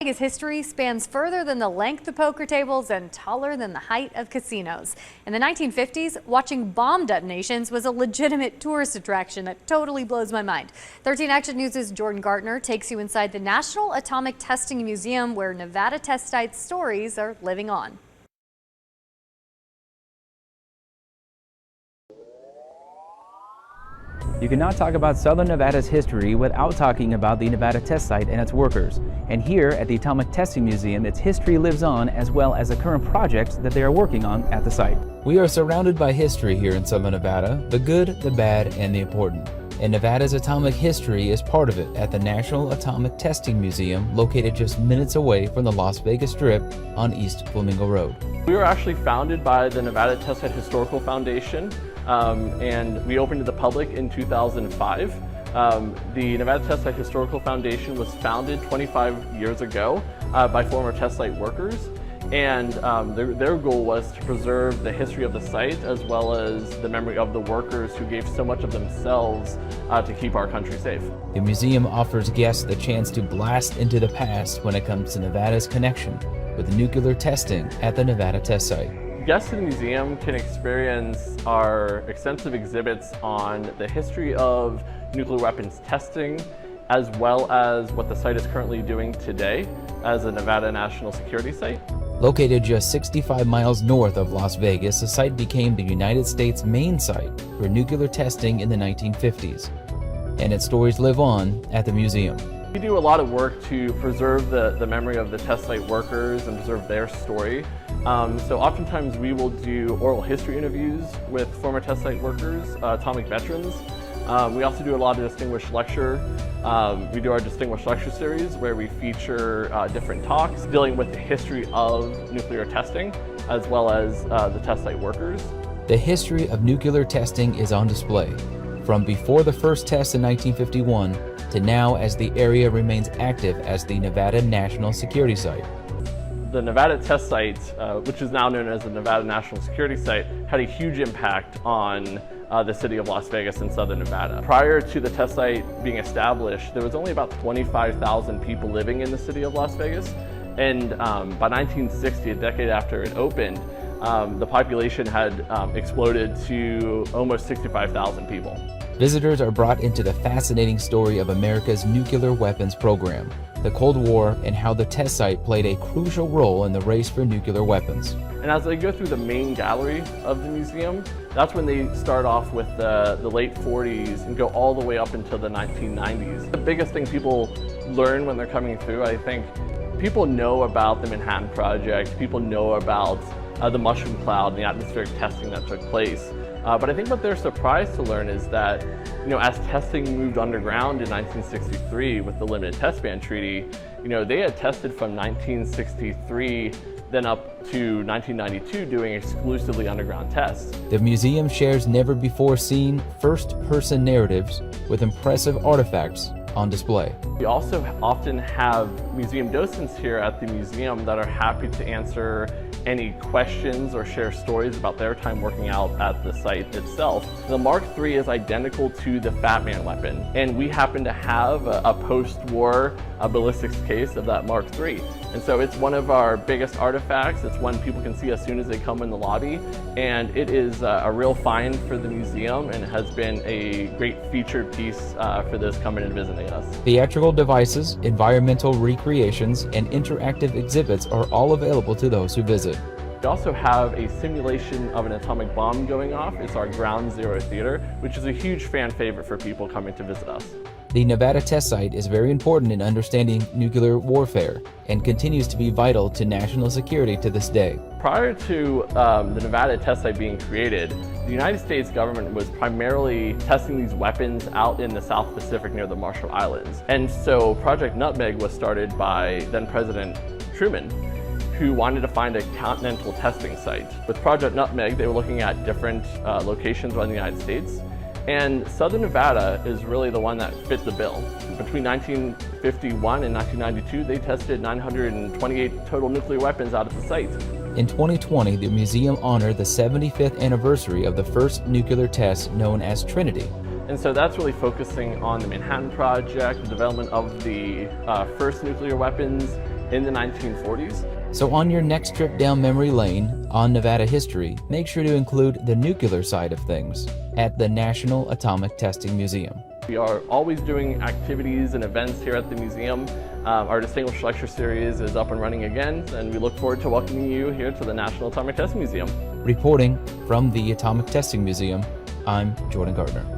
Vegas history spans further than the length of poker tables and taller than the height of casinos. In the 1950s, watching bomb detonations was a legitimate tourist attraction that totally blows my mind. 13 Action News' Jordan Gartner takes you inside the National Atomic Testing Museum, where Nevada test site stories are living on. You cannot talk about Southern Nevada's history without talking about the Nevada test site and its workers. And here at the Atomic Testing Museum, its history lives on, as well as the current projects that they are working on at the site. We are surrounded by history here in Southern Nevada, the good, the bad, and the important. And Nevada's atomic history is part of it at the National Atomic Testing Museum, located just minutes away from the Las Vegas Strip on East Flamingo Road. We were actually founded by the Nevada Test Site Historical Foundation, and we opened to the public in 2005. The Nevada Test Site Historical Foundation was founded 25 years ago by former test site workers, and their goal was to preserve the history of the site as well as the memory of the workers who gave so much of themselves to keep our country safe. The museum offers guests the chance to blast into the past when it comes to Nevada's connection with nuclear testing at the Nevada test site. Guests in the museum can experience our extensive exhibits on the history of nuclear weapons testing, as well as what the site is currently doing today as a Nevada national security site. Located just 65 miles north of Las Vegas, the site became the United States' main site for nuclear testing in the 1950s, and its stories live on at the museum. We do a lot of work to preserve the memory of the test site workers and preserve their story. So oftentimes we will do oral history interviews with former test site workers, atomic veterans. We also do a lot of distinguished lecture. We do our distinguished lecture series where we feature different talks dealing with the history of nuclear testing as well as the test site workers. The history of nuclear testing is on display, from before the first test in 1951 to now as the area remains active as the Nevada National Security Site. The Nevada test site, which is now known as the Nevada National Security Site, had a huge impact on the city of Las Vegas and Southern Nevada. Prior to the test site being established, there was only about 25,000 people living in the city of Las Vegas. And by 1960, a decade after it opened, the population had exploded to almost 65,000 people. Visitors are brought into the fascinating story of America's nuclear weapons program, the Cold War, and how the test site played a crucial role in the race for nuclear weapons. And as they go through the main gallery of the museum, that's when they start off with the late 40s and go all the way up until the 1990s. The biggest thing people learn when they're coming through, I think, people know about the Manhattan Project, people know about the mushroom cloud and the atmospheric testing that took place. But I think what they're surprised to learn is that, as testing moved underground in 1963 with the Limited Test Ban Treaty, they had tested from 1963 then up to 1992 doing exclusively underground tests. The museum shares never-before-seen first-person narratives with impressive artifacts on display. We also often have museum docents here at the museum that are happy to answer any questions or share stories about their time working out at the site itself. The Mark III is identical to the Fat Man weapon, and we happen to have a post-war ballistics case of that Mark III. And so it's one of our biggest artifacts. It's one people can see as soon as they come in the lobby, and it is a real find for the museum, and it has been a great featured piece for those coming and visiting us. Theatrical devices, environmental recreations, and interactive exhibits are all available to those who visit. We also have a simulation of an atomic bomb going off. It's our Ground Zero Theater, which is a huge fan favorite for people coming to visit us. The Nevada test site is very important in understanding nuclear warfare and continues to be vital to national security to this day. Prior to the Nevada test site being created, the United States government was primarily testing these weapons out in the South Pacific near the Marshall Islands. And so Project Nutmeg was started by then President Truman, who wanted to find a continental testing site. With Project Nutmeg, they were looking at different locations around the United States. And Southern Nevada is really the one that fit the bill. Between 1951 and 1992, they tested 928 total nuclear weapons out at the site. In 2020, the museum honored the 75th anniversary of the first nuclear test known as Trinity. And so that's really focusing on the Manhattan Project, the development of the first nuclear weapons, in the 1940s. So on your next trip down memory lane on Nevada history, make sure to include the nuclear side of things at the National Atomic Testing Museum. We are always doing activities and events here at the museum. Our Distinguished Lecture Series is up and running again, and we look forward to welcoming you here to the National Atomic Testing Museum. Reporting from the Atomic Testing Museum, I'm Jordan Gardner.